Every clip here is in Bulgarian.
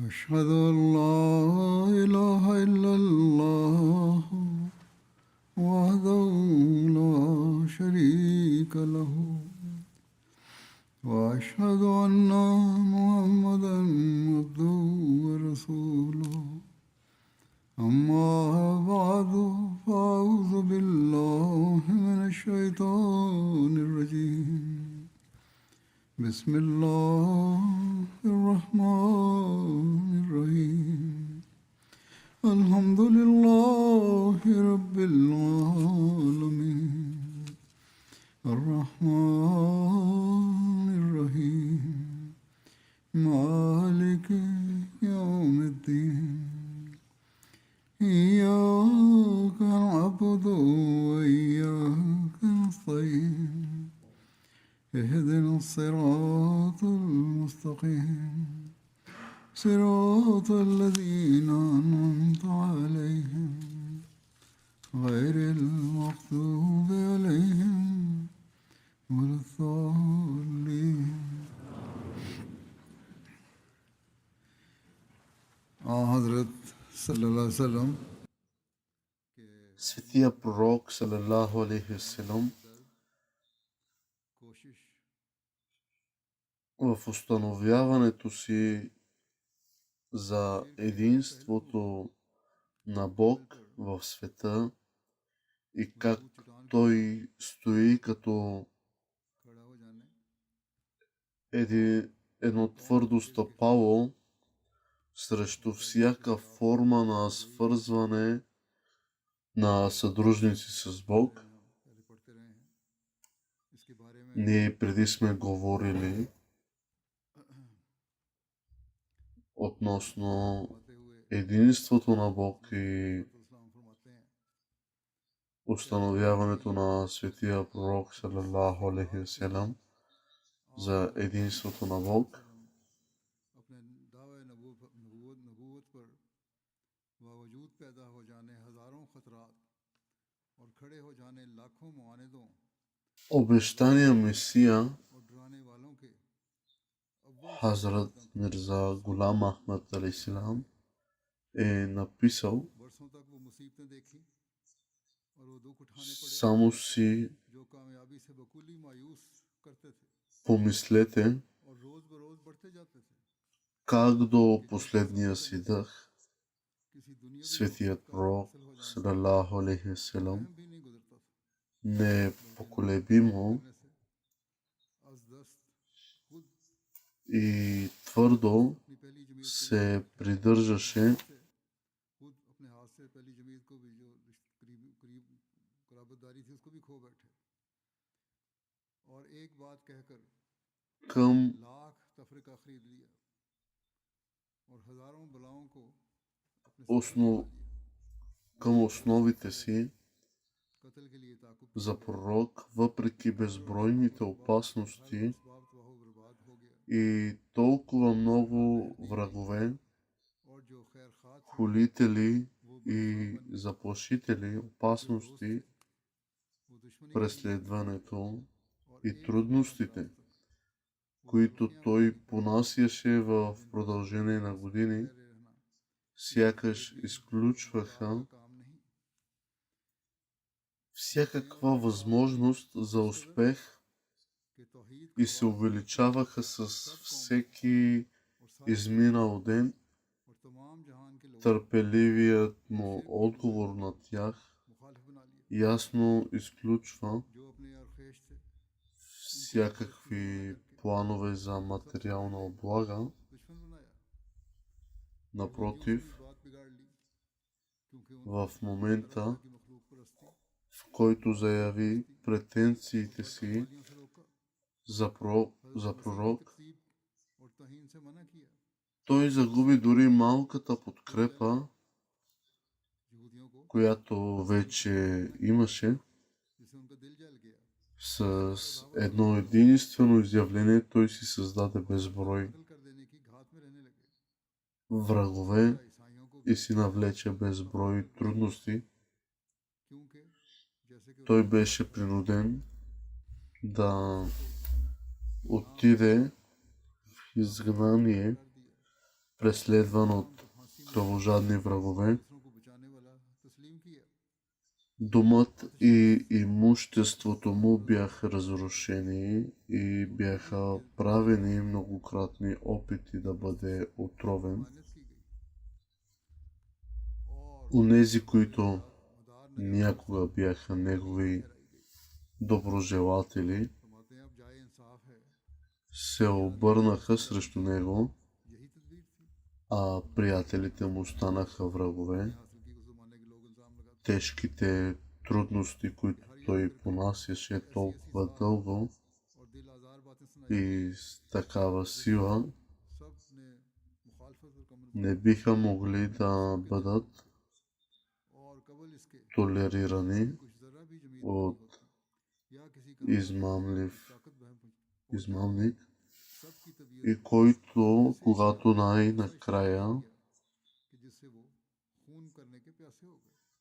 أشهد أن لا إله إلا الله وحده لا شريك له وأشهد أن محمدا عبده ورسوله أما بعد فأعوذ بالله من الشيطان الرجيم بسم الله الرحمن الرحيم الحمد لله رب العالمين الرحمن الرحيم مالك يوم الدين إياك نعبد وإياك نستعين اهدنا الصراط المستقيم صراط الذين أنعمت عليهم غير المغضوب عليهم ولا الضالين حضرت صلی اللہ علیہ وسلم Светия пророк, салалаху алейхи васелам, в установяването си за единството на Бог в света и как Той стои като едно твърдо стъпало срещу всяка форма на свързване на съдружници с Бог. Ние преди сме говорили относно единството на Бог и установяването на светия пророк салалаху алейхи васелам за единството на Бог. Обещания Месия Хазрат Мирза Гулам Ахмад алейхиссалам е написал: само си помислете как до последния си дъх светият пророк салалаху алейхи васелам непоколебимо и твърдо се придържаше към основите си за пророк, въпреки безбройните опасности и толкова много врагове, хулители и заплашители, опасности, преследването и трудностите, които той понасяше в продължение на години, сякаш изключваха всякаква възможност за успех и се увеличаваха с всеки изминал ден. Търпеливият му отговор на тях ясно изключва всякакви планове за материална облага. Напротив, в момента, в който заяви претенциите си за пророк, той загуби дори малката подкрепа, която вече имаше. С едно единствено изявление той си създаде безброй врагове и си навлече безброй трудности. Той беше принуден да отиде в изгнание преследван от кръвожадни врагове. Домът и имуществото му бяха разрушени и бяха правени многократни опити да бъде отровен. Онези, които някога бяха негови доброжелатели, се обърнаха срещу него, а приятелите му станаха врагове. Тежките трудности, които той понасяше толкова дълго и с такава сила, не биха могли да бъдат толерирани от измамник, и който, когато най-накрая,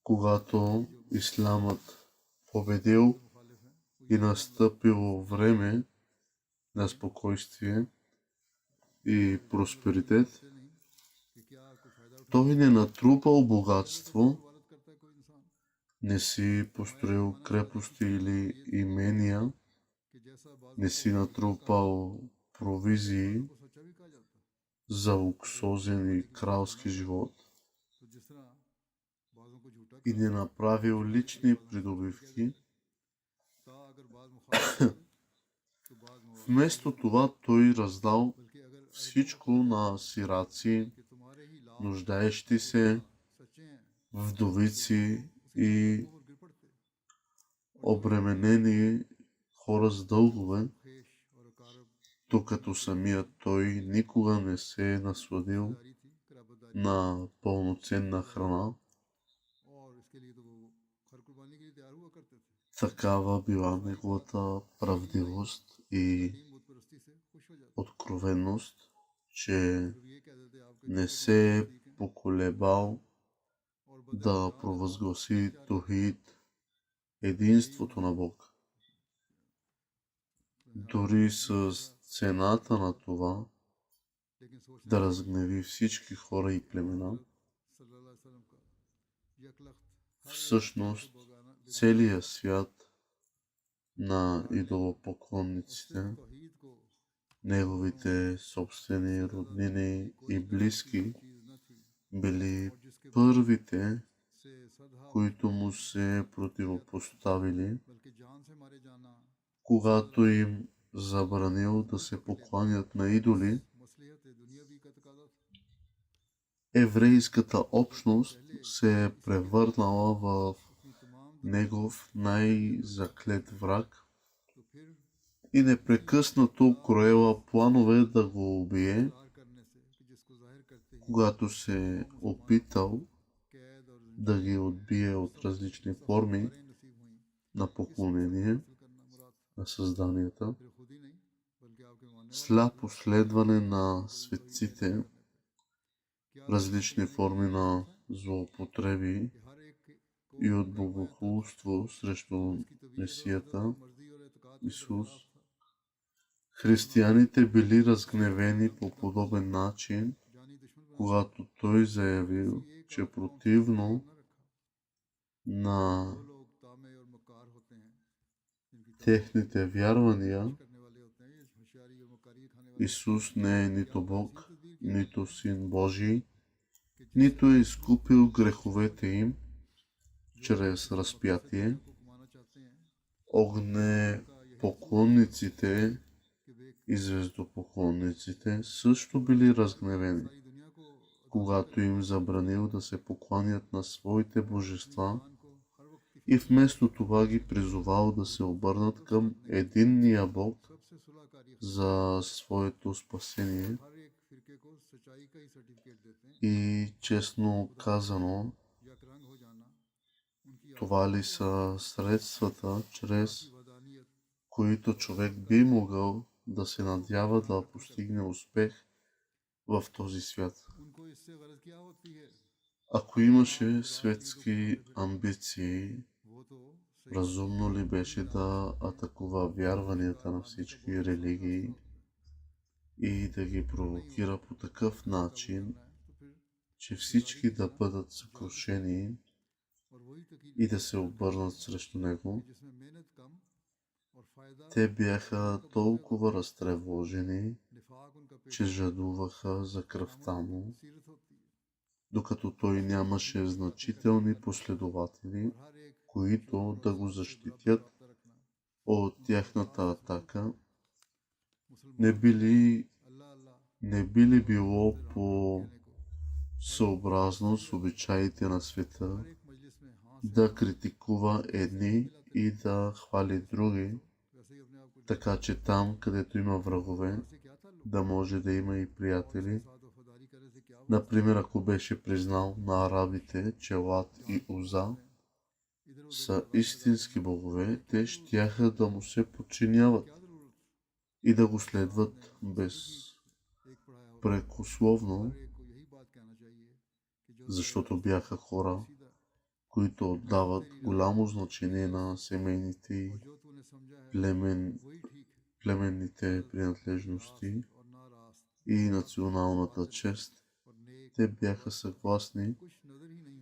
когато исламът победил и настъпило време на спокойствие и просперитет, той не натрупал богатство, не си построил крепости или имения, не си натрупал провизии за луксозен и кралски живот и не направил лични придобивки. Вместо това той раздал всичко на сираци, нуждаещи се, вдовици и обременени хора с дългове, докато самият той никога не се е насладил на пълноценна храна. Такава била неговата правдивост и откровенност, че не се е поколебал да провъзгласи Тухид, единството на Бог. Дори с цената на това да разгневи всички хора и племена. Всъщност, целият свят на идолопоклонниците, неговите собствени роднини и близки, били първите, които му се противопоставили, когато им забранил да се покланят на идоли. Еврейската общност се е превърнала в негов най-заклет враг и непрекъснато кроела планове да го убие. Когато се опитал да ги отбие от различни форми на поклонение на създанията, сляпо следване на светците, различни форми на злоупотреби и от богохулство срещу Месията Исус, християните били разгневени по подобен начин, когато той заявил, че противно на техните вярвания, Исус не е нито Бог, нито Син Божий, нито е изкупил греховете им чрез разпятие. Огнепоклонниците и звездопоклонниците също били разгневени, когато им забранил да се покланят на своите божества и вместо това ги призовал да се обърнат към единния Бог за своето спасение. И честно казано, това ли са средствата, чрез които човек би могъл да се надява да постигне успех в този свят? Ако имаше светски амбиции, разумно ли беше да атакува вярванията на всички религии и да ги провокира по такъв начин, че всички да бъдат съкрушени и да се обърнат срещу него. Те бяха толкова разтревожени, че жадуваха за кръвта му, докато той нямаше значителни последователи, които да го защитят от тяхната атака. Не би ли било по съобразно с обичаите на света да критикува едни и да хвали други, така че там, където има врагове, да може да има и приятели? Например, ако беше признал на арабите, че Лат и Уза са истински богове, те щяха да му се подчиняват и да го следват безпрекословно, защото бяха хора, които отдават голямо значение на семейните и племенните принадлежности и националната чест. Те бяха съгласни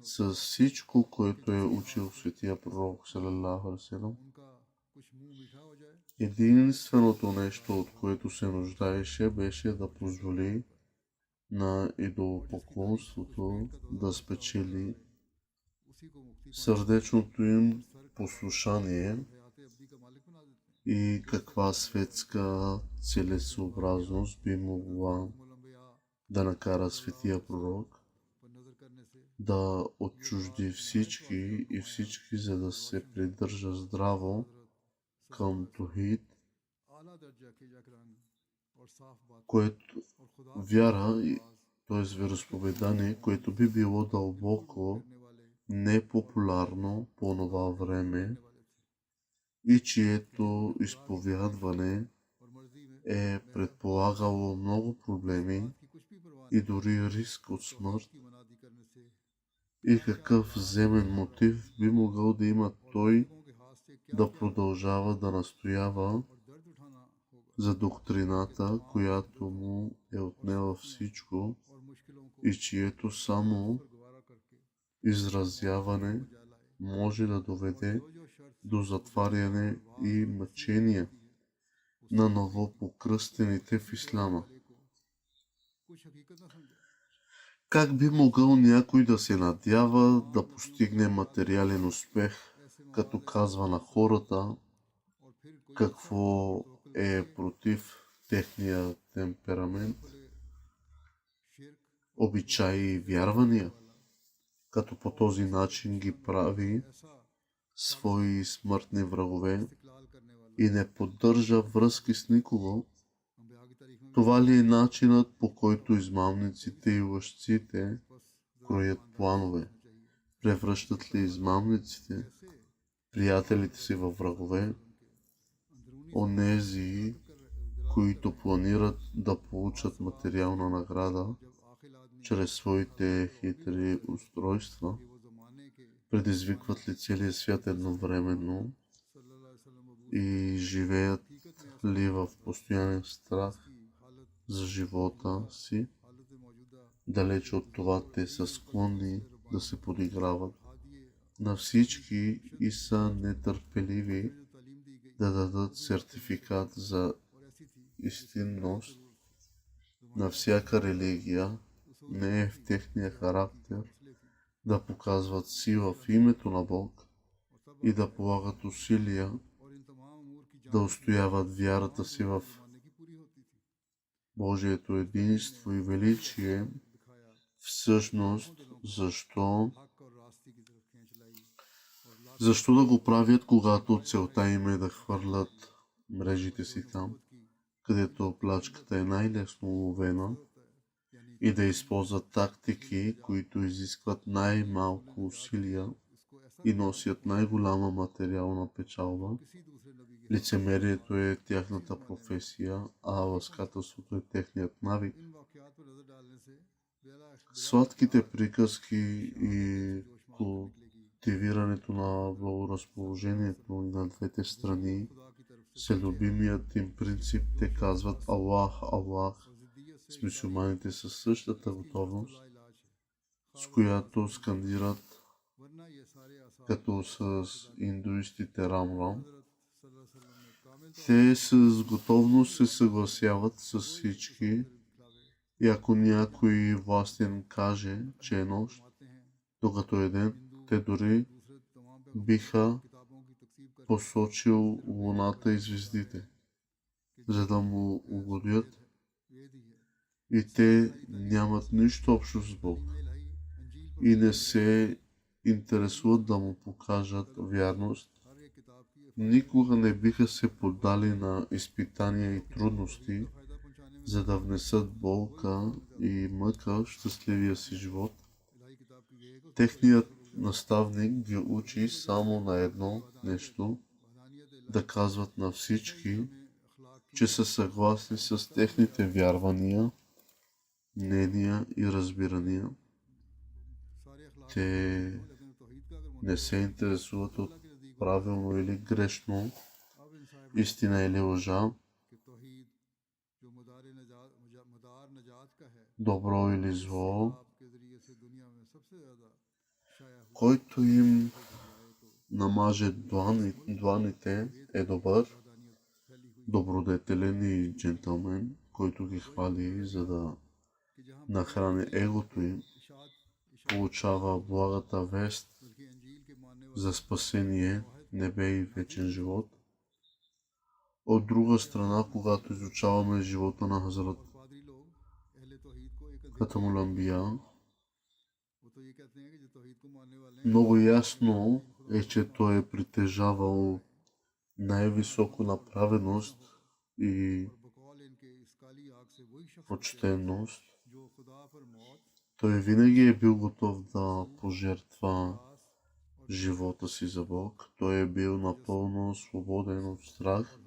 с всичко, което е учил светия пророк салалаху алейхи ва салям. Единственото нещо, от което се нуждаеше, беше да позволи на идолопоклонството да спечели сърдечното им послушание. И каква светска целесообразност би могла да накара светия пророк да отчужди всички и всички, за да се придържа здраво към Тухид, което вяра, т.е. вероизповедание, което би било дълбоко непопулярно по това време и чието изповядване е предполагало много проблеми и дори риск от смърт. И какъв земен мотив би могъл да има той да продължава да настоява за доктрината, която му е отнела всичко и чието само изразяване може да доведе до затваряне и мъчения на новопокръстените в исляма. Как би могъл някой да се надява да постигне материален успех, като казва на хората какво е против техния темперамент, обичаи и вярвания, като по този начин ги прави свои смъртни врагове и не поддържа връзки с никого? Това ли е начинът, по който измамниците и лъжците кроят планове? Превръщат ли измамниците приятелите си във врагове? Онези, които планират да получат материална награда чрез своите хитри устройства, предизвикват ли целия свят едновременно и живеят ли в постоянен страх за живота си? Далеч от това, те са склонни да се подиграват на всички и са нетърпеливи да дадат сертификат за истинност на всяка религия. Не е в техния характер да показват сила в името на Бог и да полагат усилия да устояват вярата си в Божието единство и величие. Всъщност, защо да го правят, когато целта им е да хвърлят мрежите си там, където плячката е най-лесно уловена, и да използват тактики, които изискват най-малко усилия и носят най-голяма материална печалба? Лицемерието е тяхната професия, а лъскателството е техният навик. Сладките приказки и култивирането на благоразположението на двете страни са любимият им принцип. Те казват Аллах, Аллах, с мюсюлманите със същата готовност, с която скандират като с индуистите Рам. Те с готовност се съгласяват с всички и ако някой властен каже, че е нощ, докато е ден, те дори биха посочил луната и звездите, за да му угодят, и те нямат нищо общо с Бог и не се интересуват да му покажат вярност. Никога не биха се поддали на изпитания и трудности, за да внесат болка и мъка в щастливия си живот. Техният наставник ги учи само на едно нещо: да казват на всички, че са съгласни с техните вярвания, мнения и разбирания. Те не се интересуват от правилно или грешно, истина или лъжа, добро или зло. Който им намаже дланите е добър, добродетелен и джентълмен, който ги хвали, за да нахрани егото им, получава благата вест за спасение, небе и вечен живот. От друга страна, когато изучаваме живота на Хазрат Хатамул Анбия, много ясно е, че той е притежавал най-високо направеност и почтенност. Той винаги е бил готов да пожертва живота си за Бог. Той е бил напълно свободен от страх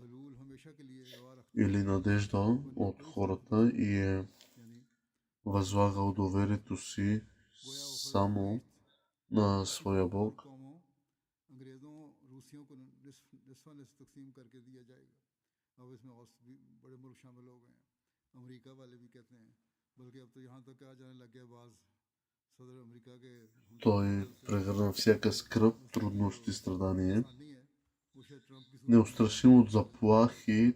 или надежда от хората и е възлагал доверието си само на своя Бог. Той прегърна всяка скръб, трудност и страдание. Неустрашим от заплахи,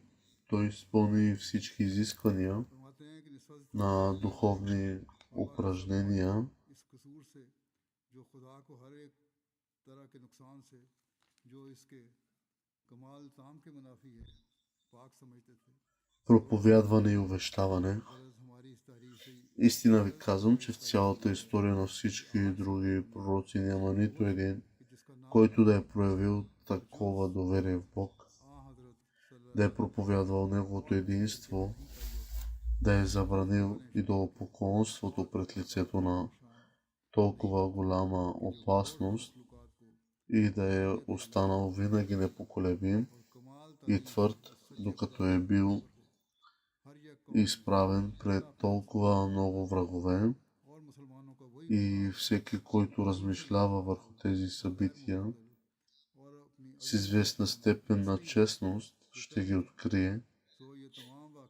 той изпълни всички изисквания на духовни упражнения. Проповядване и увещаване. Истина ви казвам, че в цялата история на всички други пророци няма нито един, който да е проявил такова доверие в Бог, да е проповядвал Неговото единство, да е забранил идолопоклонството пред лицето на толкова голяма опасност и да е останал винаги непоколебим и твърд, докато е бил изправен пред толкова много врагове. И всеки, който размишлява върху тези събития с известна степен на честност, ще ги открие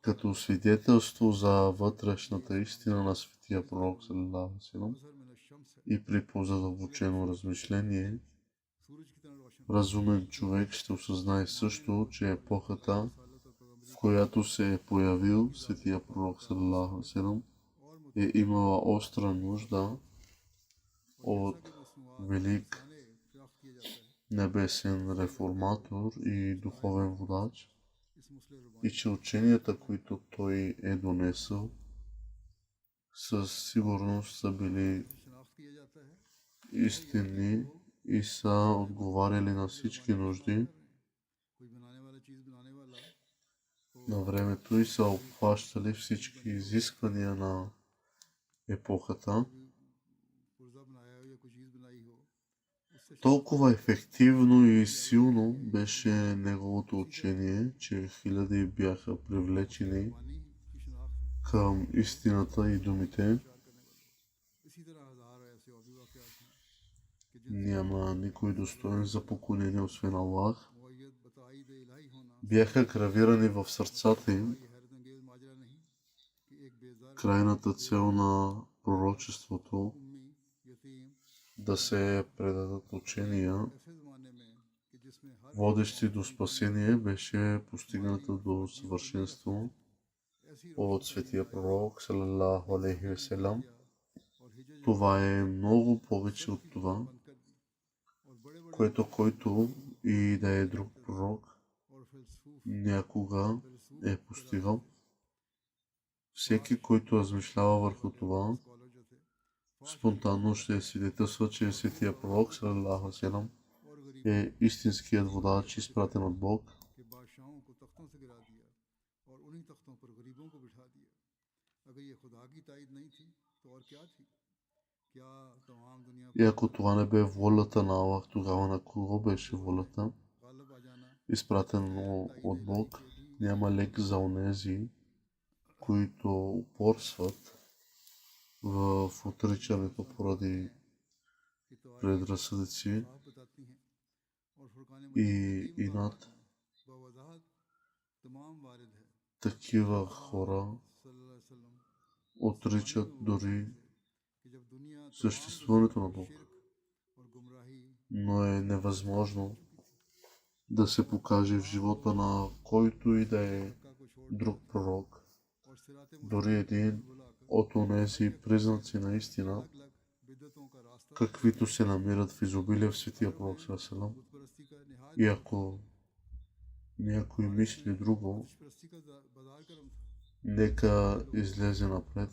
като свидетелство за вътрешната истина на светия пророк и при по-задълбочено размишление разумен човек ще осъзнае също, че епохата, в която се е появил светия пророк е имала остра нужда от велик небесен реформатор и духовен водач, и че ученията, които той е донесъл, със сигурност са били истинни и са отговаряли на всички нужди на времето и са обхващали всички изисквания на епохата. Толкова ефективно и силно беше неговото учение, че хиляди бяха привлечени към истината и думите: няма никой достоен за поклонение освен Аллах. Бяха гравирани в сърцата им крайната цел на пророчеството да се предадат учения, водещи до спасение, беше постигната до съвършенство от светия пророк, салалаху алейхи веселам. Това е много повече от това, който и да е друг пророк някога е постигал. Всеки, който размишлява върху това, спонтанно ще свидетелства, че светия пророк, салалаху алейхи веселам, е истинският водач, изпратен от Бог. И ако това не бе волята на Аллах, тогава на кого беше волята? Изпратено от Бог, няма лек за онези, които упорстват в отричането поради предразсъдъци и инат. Такива хора отричат дори съществуването на Бог. Но е невъзможно да се покаже в живота на който и да е друг пророк, дори един от онези признаци на истина, каквито се намират в изобилие в светия пророк саллаллаху. И ако някой мисли друго, нека излезе напред.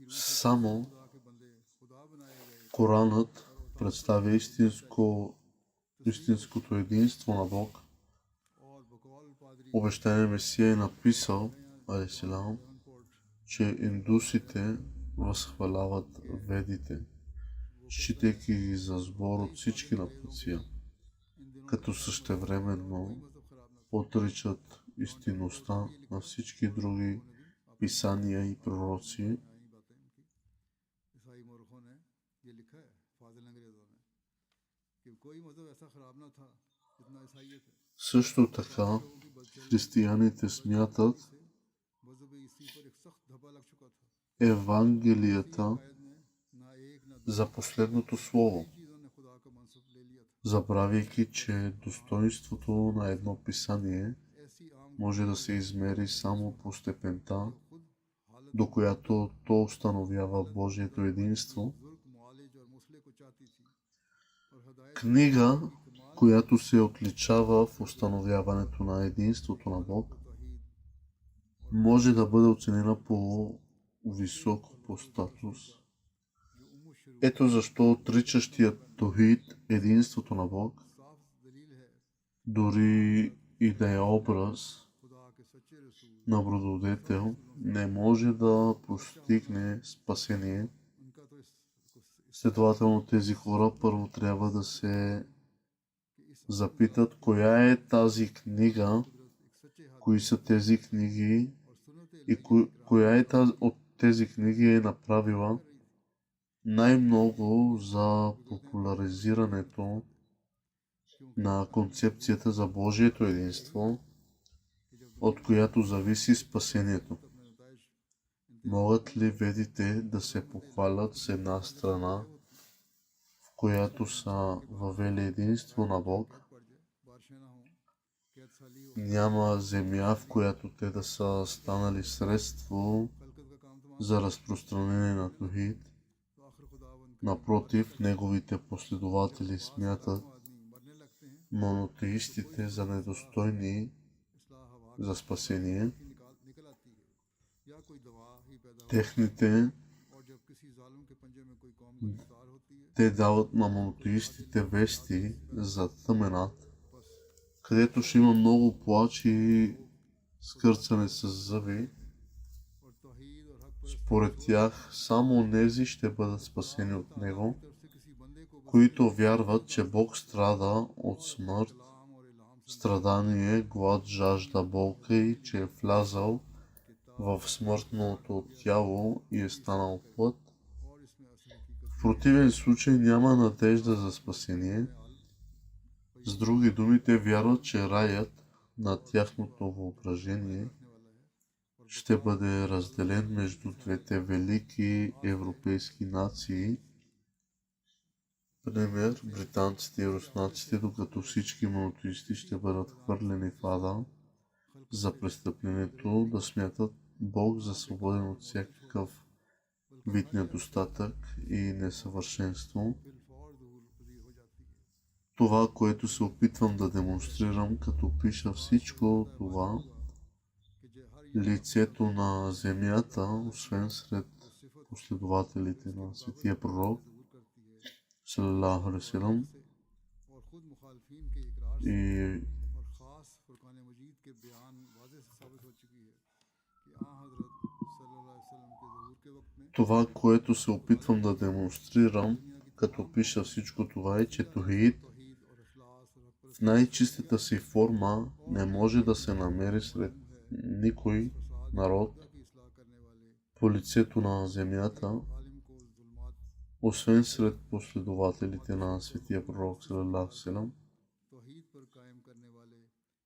Само Коранът представя истинското единство на Бог. Обещания Месия е написал, алейхиссалам, че индусите възхваляват ведите, считайки ги за сбор от всички напътия, като същевременно отричат истинността на всички други писания и пророци. Също така, християните смятат Евангелията за последното слово, забравяйки, че достоинството на едно писание може да се измери само по степента, до която то установява Божието единство. Книга, която се отличава в установяването на единството на Бог, може да бъде оценена по-високо по статус. Ето защо отричащият Тухид, единството на Бог, дори и да е образ на добродетел, не може да постигне спасение. Следователно тези хора първо трябва да се запитат коя е тази книга, кои са тези книги и коя е от тези книги е направила най-много за популяризирането на концепцията за Божието единство, от която зависи спасението. Могат ли ведите да се похвалят с една страна, в която са въвели единство на Бог? Няма земя, в която те да са станали средство за разпространение на Тухид. Напротив, неговите последователи смятат монотеистите за недостойни за спасение. Те дават на монотеистите вести за тъменат, където ще има много плач и скърцане с зъби. Според тях, само онези ще бъдат спасени от него, които вярват, че Бог страда от смърт, страдание, глад, жажда, болка и че е влязал в смъртното тяло и е станал плът, противен случай няма надежда за спасение. С други думи, те вярват, че раят на тяхното въображение ще бъде разделен между двете велики европейски нации, пример британците и руснаците, докато всички монотеисти ще бъдат хвърлени в ада за престъплението да смятат Бог за свободен от всякакъв вид недостатък и несъвършенство. Това, което се опитвам да демонстрирам, като пиша всичко това, лицето на земята, освен сред последователите на светия пророк, салалаху алейхи ва салям, и това, което се опитвам да демонстрирам, като пиша всичко това е, че Тухид в най-чистата си форма не може да се намери сред никой народ по лицето на земята, освен сред последователите на светия пророк салалаху алейхи ва салям.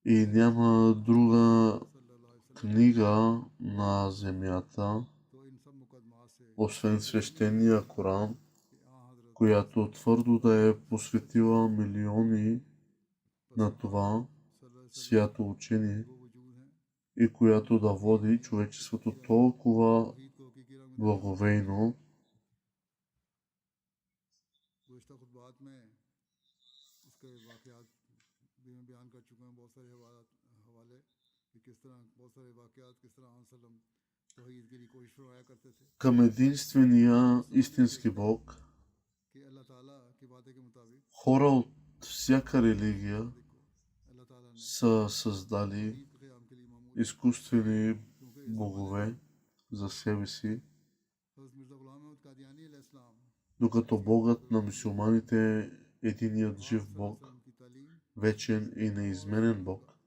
И няма друга книга на земята, освен свещения Коран, която твърдо да е посветила милиони на това свято учение и която да води човечеството толкова благовейно. Към единствения истински Бог, хора от всяка религия са създали изкуствени богове за себе си, докато Богът на мюсюлманите е единият жив Бог, вечен и неизменен Бог,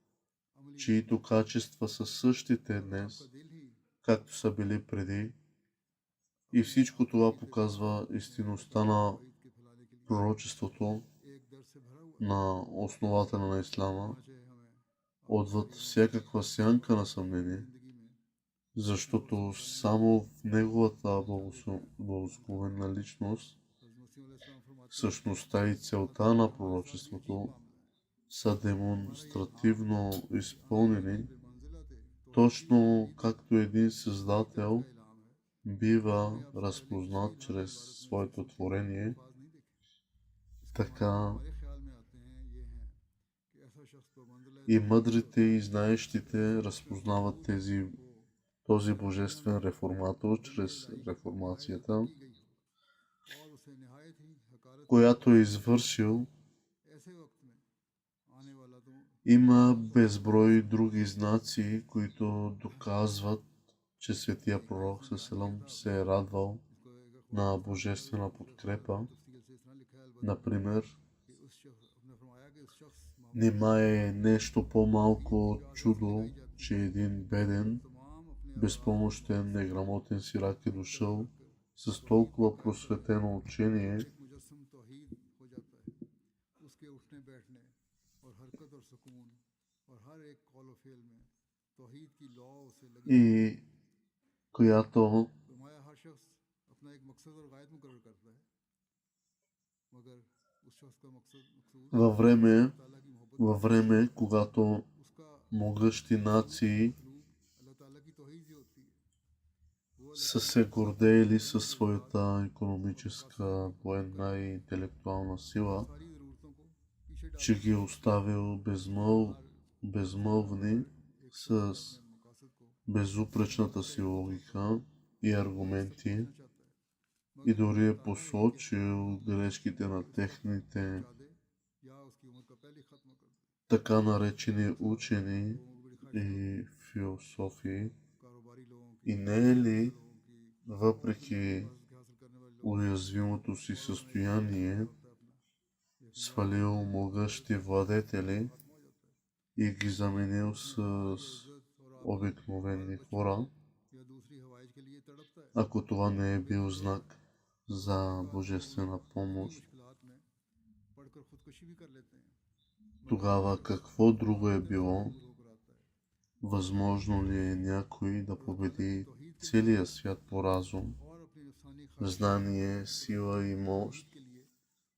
чието качества са същите днес, както са били преди. И всичко това показва истинността на пророчеството на основателя на Ислама, отвъд всякаква сянка на съмнение, защото само в неговата благословена личност същността и целта на пророчеството са демонстративно изпълнени, точно както един създател бива разпознат чрез своето творение, така и мъдрите и знаещите разпознават този божествен реформатор чрез реформацията, която е извършил. Има безброй други знаци, които доказват, че светия пророк ﷺ се е радвал на божествена подкрепа. Например, нима е нещо по-малко чудо, че един беден, безпомощен, неграмотен сирак е дошъл с толкова просветено учение и която във време, когато могъщи нации са се гордеели със своята икономическа, военна и интелектуална сила, че ги е оставил безмълвни с безупречната си логика и аргументи и дори е посочил грешките на техните така наречени учени и философии. И не е ли, въпреки уязвимото си състояние, свалил могъщи владетели и ги заменил с обикновени хора, ако това не е бил знак за божествена помощ, тогава какво друго е било? Възможно ли е някой да победи целия свят по разум, знание, сила и мощ,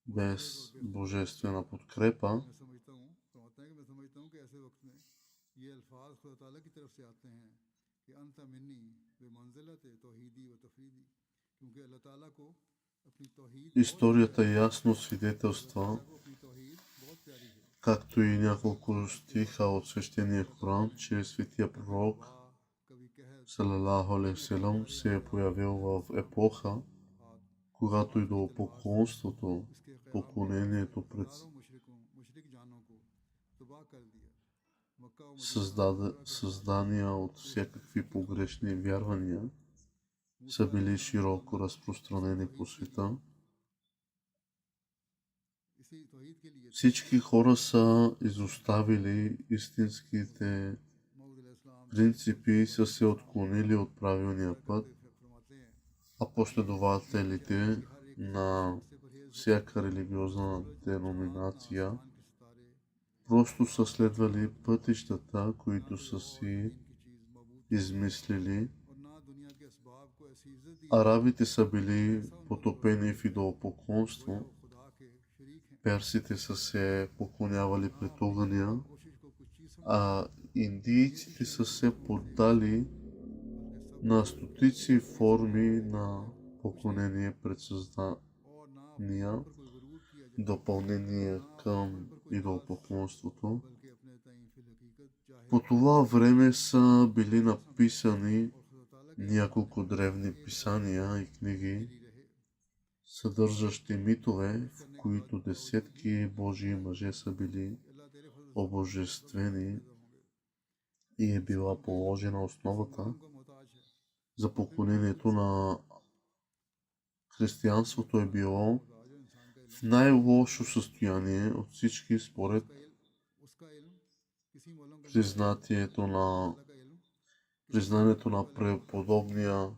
без божествена подкрепа? Историята ясно свидетелства, както и няколко стиха от свещения Коран, че светия пророк салалаху алейхи ва салям се е появил в епоха, когато идолопоклонството, поклонението пред създания от всякакви погрешни вярвания са били широко разпространени по света. Всички хора са изоставили истинските принципи и са се отклонили от правилния път, а последователите на всяка религиозна деноминация просто са следвали пътищата, които са си измислили. Арабите са били потопени в идолопоклонство, персите са се поклонявали пред огъня, а индийците са се поддали на стотици форми на поклонение пред създания, допълнение към идолопоклонството. По това време са били написани няколко древни писания и книги, съдържащи митове, в които десетки Божии мъже са били обожествени и е била положена основата за поклонението на християнството е било в най-лошо състояние от всички според признанието на преподобния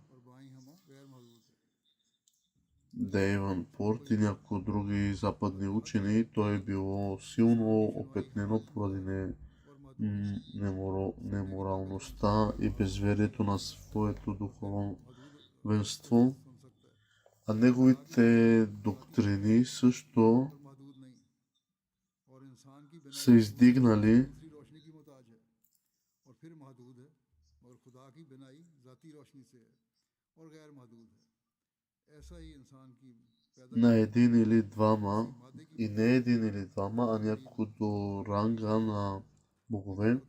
Дейвънпорт и някои други западни учени. То е било силно опетнено поради неморалността и безверието на своето духовенство, а неговите доктрини също са издигнали на един или двама, и не един или двама, а някой до ранга на богове.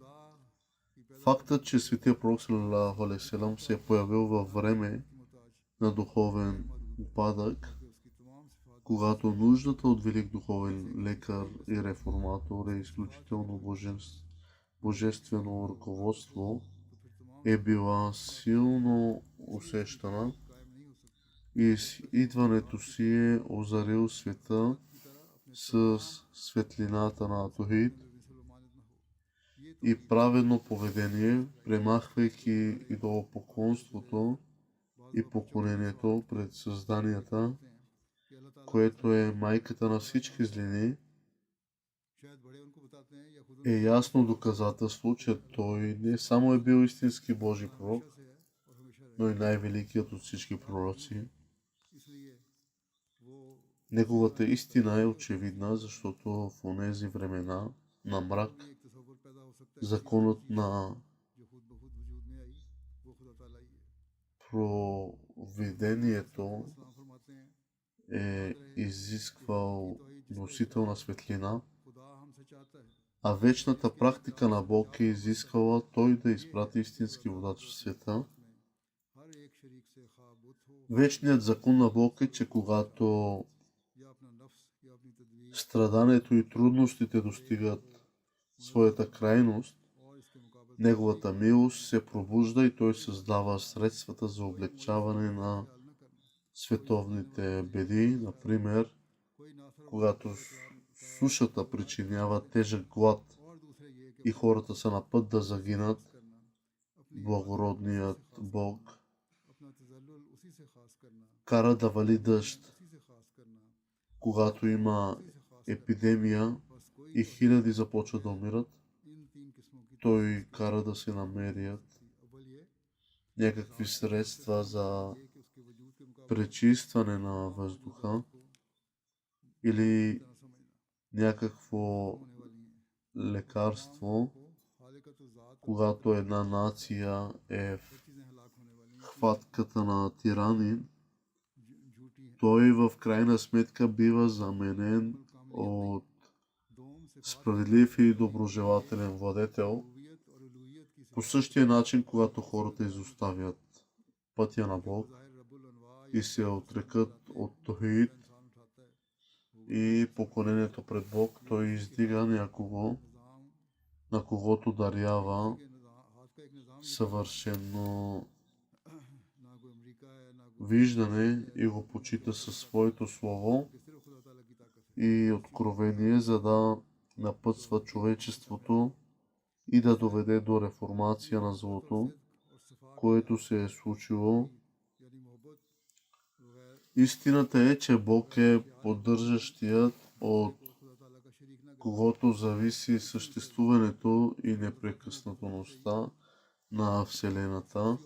Фактът, че светия пророк салалаху алейхи ва салям се е появил във време на духовен упадък, когато нуждата от велик духовен лекар и реформатор е изключително божествено ръководство, е била силно усещана и с идването си е озарил света с светлината на Тухид и праведно поведение, премахвайки идолопоклонството и поклонението пред създанията, което е майката на всички злини, е ясно доказателство, че той не само е бил истински Божи пророк, но и най-великият от всички пророци. Неговата истина е очевидна, защото в онези времена на мрак законът на провидението е изисквал носител на светлина, а вечната практика на Бог е изисквала той да изпрати истински водач в света. Вечният закон на Бог е, че когато страданието и трудностите достигат своята крайност, неговата милост се пробужда и той създава средствата за облегчаване на световните беди. Например, когато сушата причинява тежък глад и хората са на път да загинат, благородният Бог кара да вали дъжд. Когато има епидемия и хиляди започват да умират, той кара да се намерят някакви средства за пречистване на въздуха или някакво лекарство, когато една нация е в хватката на тиранин, той в крайна сметка бива заменен от справедлив и доброжелателен владетел. По същия начин, когато хората изоставят пътя на Бог и се отрекат от Тохид и поклонението пред Бог, той издига някого, на когото дарява съвършено виждане и го почита със своето слово и откровение, за да напътства човечеството и да доведе до реформация на злото, което се е случило. Истината е, че Бог е поддържащият, от когото зависи съществуването и непрекъснатостта на Вселената.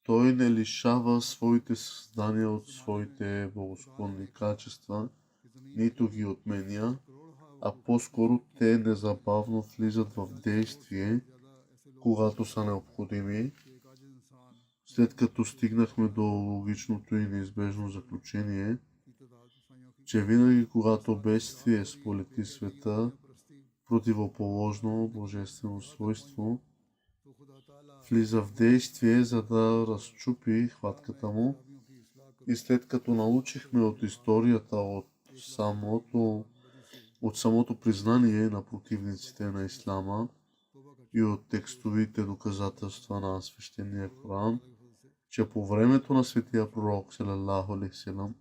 Той не лишава своите създания от своите богосклонни качества, нито ги отменя, а по-скоро те незабавно влизат в действие, когато са необходими. След като стигнахме до логичното и неизбежно заключение, че винаги когато бедствие сполети света, противоположно божествено свойство влиза в действие, за да разчупи хватката му. И след като научихме от историята, от самото признание на противниците на Ислама и от текстовите доказателства на свещения Коран, че по времето на светия пророк салалаху алейхи салам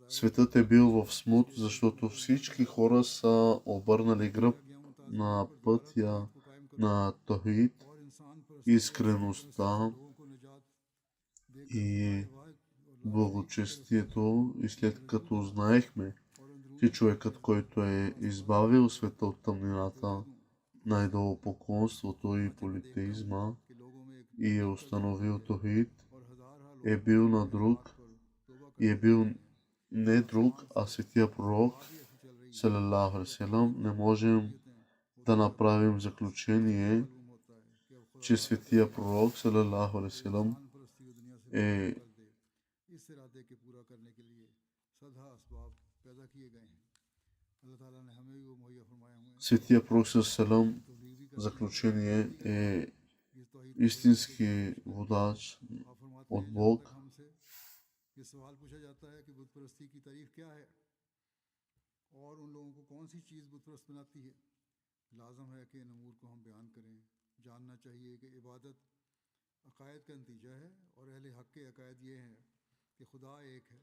светът е бил в смут, защото всички хора са обърнали гръб на пътя на Тохид, искреността и благочестието. И след като знаехме, че човекът, който е избавил света от тъмнината на идолопоклонството и политеизма и е установил Тохид, е бил на друг и е бил не друг, а светия пророк салалаху алейхи салам, не можем да направим заключение, че светия пророк салалаху алейхи салам е светия пророк салалаху алейхи салам, заключение е истински водач от Бог. ये सवाल पूछा जाता है कि बुत परस्ती की तारीफ क्या है और उन लोगों को कौन सी चीज़ बुत परस्त बनाती है। लाजम है कि इन अमूर को हम बयान करें। जानना चाहिए कि इबादत अकायद का नतीजा है और अहले हक़ के अकायद ये हैं कि खुदा एक है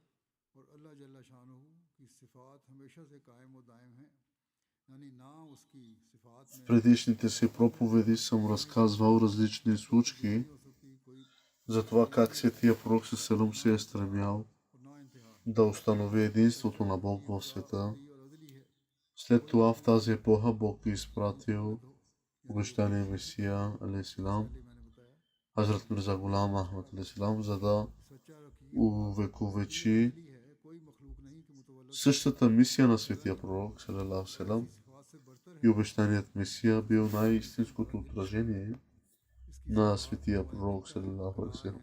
और अल्लाह जल्ला शानहू की सिफ़ात हमेशा से कायम व दायम हैं, यानी ना उसकी सिफ़ात में। В предишните си проповеди съм разказвал различни случки за това как светия пророк салам се е стремял да установи единството на Бог в света. След това в тази епоха Бог е изпратил обещания Месия алейхиссалам, Хазрат Мирза Гулам Ахмад алейхиссалам, за да увековечи същата мисия на светия пророк салалаху алейхи салам. И обещаният Месия бил най-истинското отражение на светия пророк салалаху алейхи салам.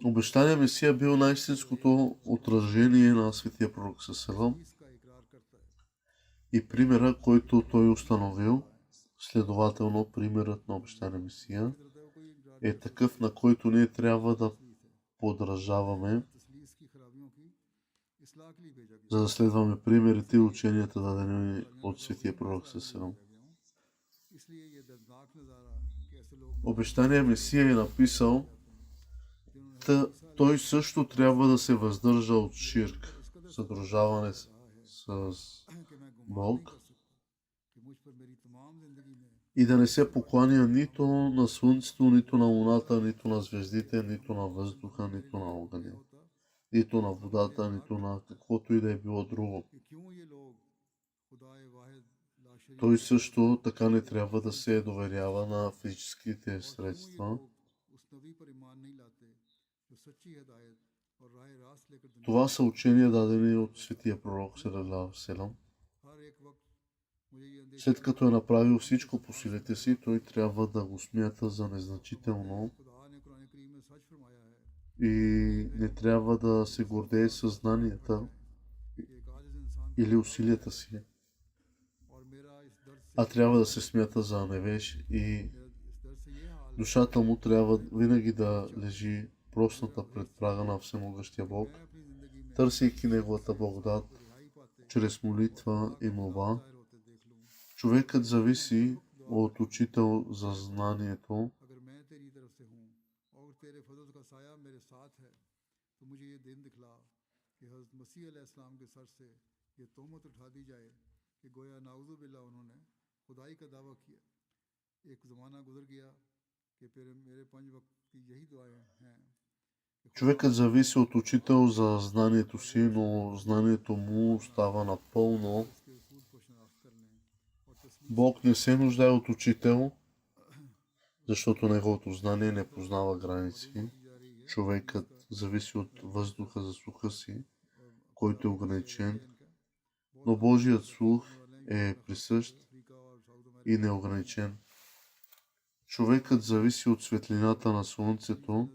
Обещания Месия бил най-истинското отражение на светия пророк салалаху алейхи салам и примера, който той установил. Следователно, примерът на обещания Месия е такъв, на който ние трябва да подражаваме, за да следваме примерите и ученията, дадени от светия пророк салалаху. Обещания Месия е написал, той също трябва да се въздържа от ширк, съдружаване с Бог, и да не се покланя нито на слънцето, нито на луната, нито на звездите, нито на въздуха, нито на огъня, нито на водата, нито на каквото и да е било друго. Той също така не трябва да се доверява на физическите средства. Това са учения, дадени от светия пророк салалаху алейхи ва салям. След като е направил всичко по силите си, той трябва да го смята за незначително и не трябва да се гордее със знанията или усилията си, а трябва да се смята за невеж и душата му трябва винаги да лежи простната пред прага на Всемогъщия Бог, търсейки Неговата благодат чрез молитва и молба. Човекът зависи от учител за знанието. Човекът зависи от учител за знанието си, но знанието му става напълно. Бог не се нуждае от учител, защото неговото знание не познава граници. Човекът зависи от въздуха за слуха си, който е ограничен, но Божият слух е присъщ и неограничен. Човекът зависи от светлината на слънцето,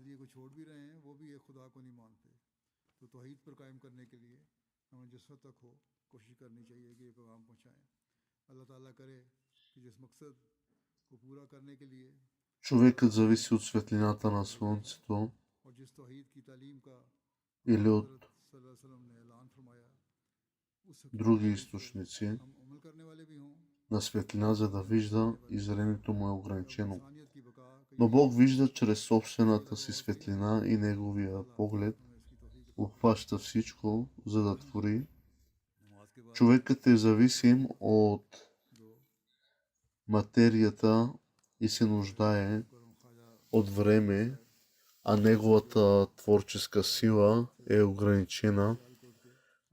човекът зависи от светлината на слънцето или от други източници на светлина, за да вижда, и зрението му е ограничено. Но Бог вижда чрез собствената си светлина и неговия поглед обхваща всичко, за да твори. Човекът е зависим от материята и се нуждае от време, а неговата творческа сила е ограничена.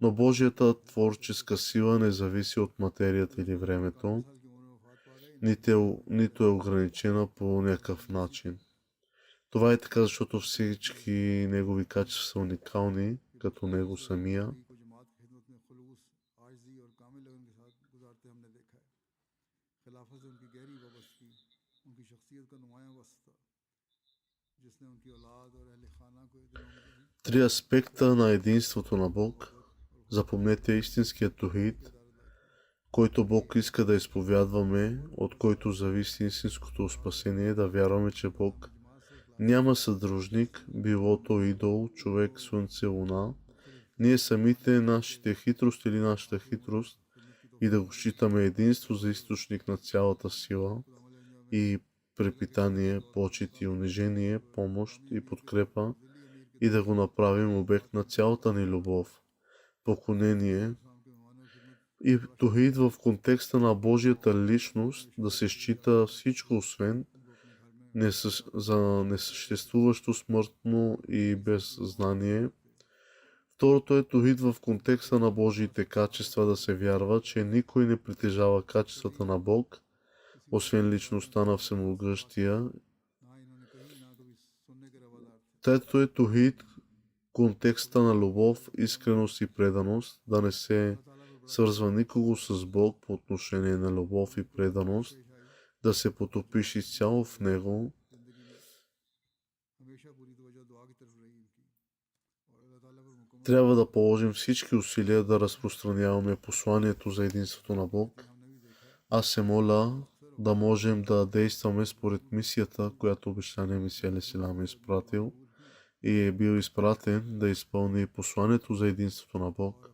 Но Божията творческа сила не зависи от материята или времето, нито е ограничена по някакъв начин. Това е така, защото всички негови качества са уникални, като него самия. Три аспекта на единството на Бог. Запомнете истинският тухид, който Бог иска да изповядваме, от който зависи истинското спасение, да вярваме, че Бог няма съдружник, било то идол, човек, слънце, луна, ние самите, нашите хитрост или нашата хитрост, и да го считаме единство за източник на цялата сила и препитание, почет и унижение, помощ и подкрепа, и да го направим обект на цялата ни любов, поклонение и тухид в контекста на Божията личност, да се счита всичко освен за несъществуващо, смъртно и без знание. Второто е тухид в контекста на Божиите качества, да се вярва, че никой не притежава качествата на Бог, освен личността на Всемогъщия. Третото е тухид контекста на любов, искреност и преданост, да не се свързва никого с Бог по отношение на любов и преданост, да се потопиш изцяло в Него. Трябва да положим всички усилия да разпространяваме посланието за единството на Бог. Аз се моля да можем да действаме според мисията, която обещания Месия алейхи салам е изпратил и е бил изпратен да изпълни посланието за единството на Бог,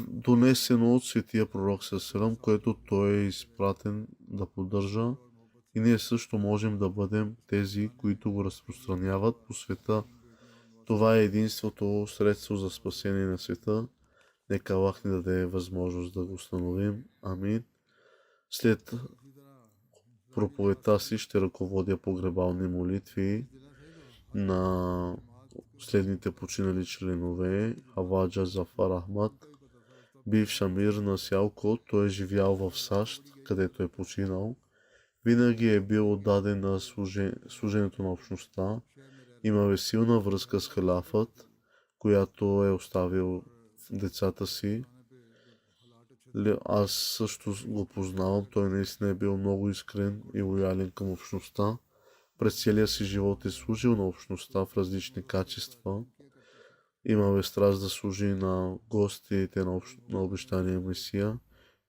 донесено от светия пророк салам, което той е изпратен да поддържа, и ние също можем да бъдем тези, които го разпространяват по света. Това е единството средство за спасение на света. Нека Аллах ни даде възможност да го установим. Амин. След проповедта си ще ръководя погребални молитви на следните починали членове: Хаваджа Зафар Ахмад, бивш амир на Сялко. Той е живял в САЩ, където е починал. Винаги е бил отдаден на служението на общността. Имал силна връзка с халафът, която е оставил децата си. Аз също го познавам. Той наистина е бил много искрен и лоялен към общността. През целия си живот е служил на общността в различни качества. Имал е страст да служи на гостите на обещания Месия.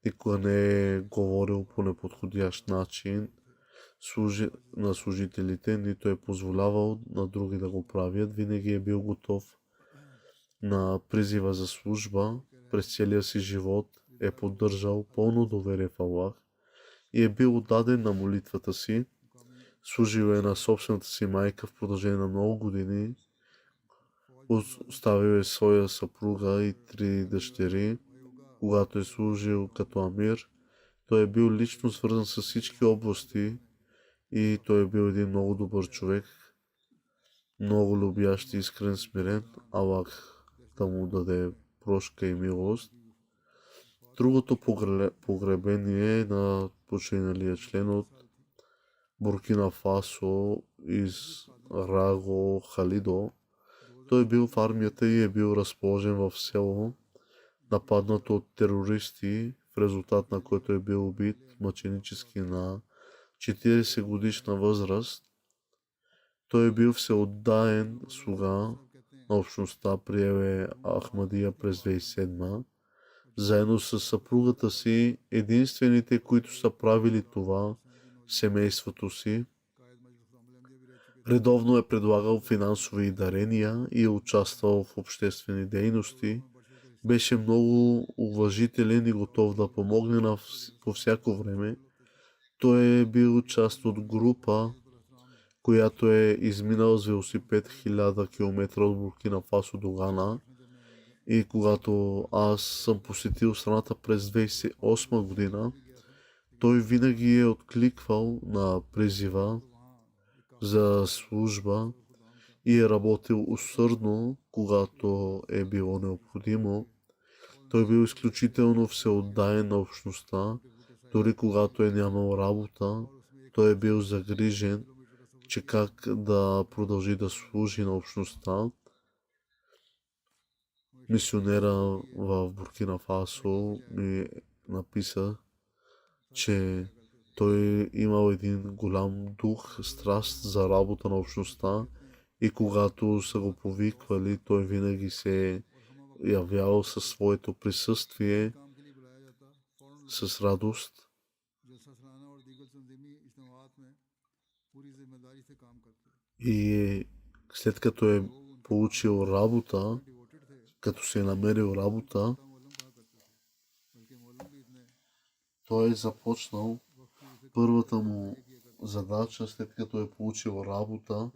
Никога не е говорил по неподходящ начин на служителите, нито е позволявал на други да го правят. Винаги е бил готов на призива за служба. През целия си живот е поддържал пълно доверие в Аллах и е бил отдаден на молитвата си. Служил е на собствената си майка в продължение на много години. Оставил е своя съпруга и 3 дъщери. Когато е служил като амир, той е бил лично свързан с всички области и той е бил един много добър човек, много любящ и искрен, смирен. Аллах да му даде прошка и милост. Другото погребение на починалия член от Буркина Фасо из Раго Халидо. Той е бил в армията и е бил разположен в село, нападнато от терористи, в резултат на който е бил убит мъченически на 40 годишна възраст. Той е бил всеотдаен слуга на общността, приел е Ахмадия през 2007. Заедно с съпругата си, единствените, които са правили това в семейството си. Редовно е предлагал финансови дарения и е участвал в обществени дейности. Беше много уважителен и готов да помогне по всяко време. Той е бил част от група, която е изминал с велосипед 1000 км от Буркина Фасо до Гана. И когато аз съм посетил страната през 2008 година, той винаги е откликвал на призива за служба и е работил усърдно, когато е било необходимо. Той е бил изключително всеотдаен на общността, дори когато е нямал работа. Той е бил загрижен, че как да продължи да служи на общността. Мисионера в Буркина Фасо ми написа, че той имал един голям дух, страст за работа на общността и когато са го повиквали, той винаги се е явявал със своето присъствие, с радост. И след като е получил работа, като се е намерил работа, той е започнал първата му задача, след като е получил работа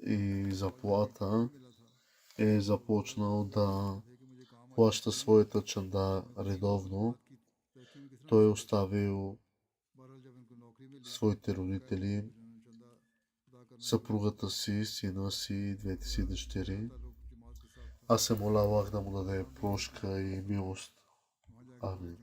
и заплата, е започнал да плаща своята чанда редовно. Той е оставил своите родители, съпругата си, сина си и 2 си дъщери. Аз се моля Аллах да му даде прошка и милост. Амин.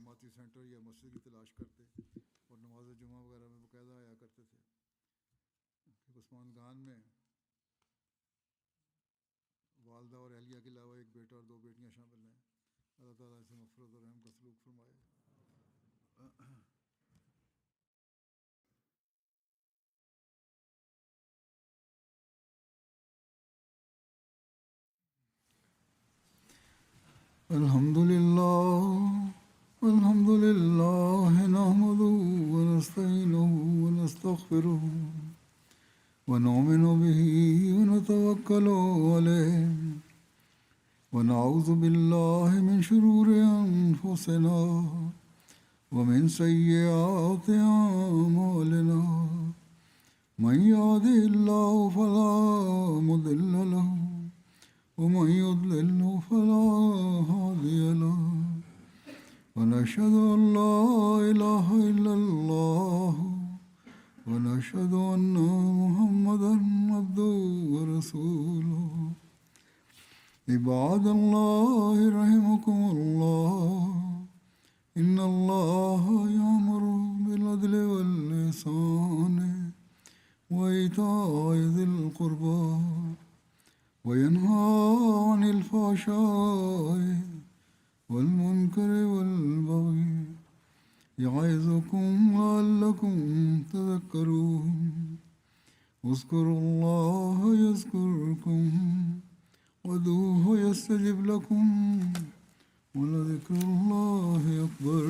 الحمد لله نحمده ونستعينه ونستغفره ونؤمن به ونتوكل عليه ونعوذ بالله من شرور أنفسنا ومن سيئات أعمالنا من يهده الله فلا مضل له ومن يضلل فلا هادي له ونشهد أن لا إله إلا الله ونشهد أن محمدا عبده ورسوله عباد الله رحمكم الله إن الله يأمر بالعدل والإحسان وإيتاء ذي القربى وينهى عن الفحشاء والمنكر والبغي يعظكم لعلكم تذكرون اذكروا الله يذكركم وادعوه يستجب لكم ولذكر الله أكبر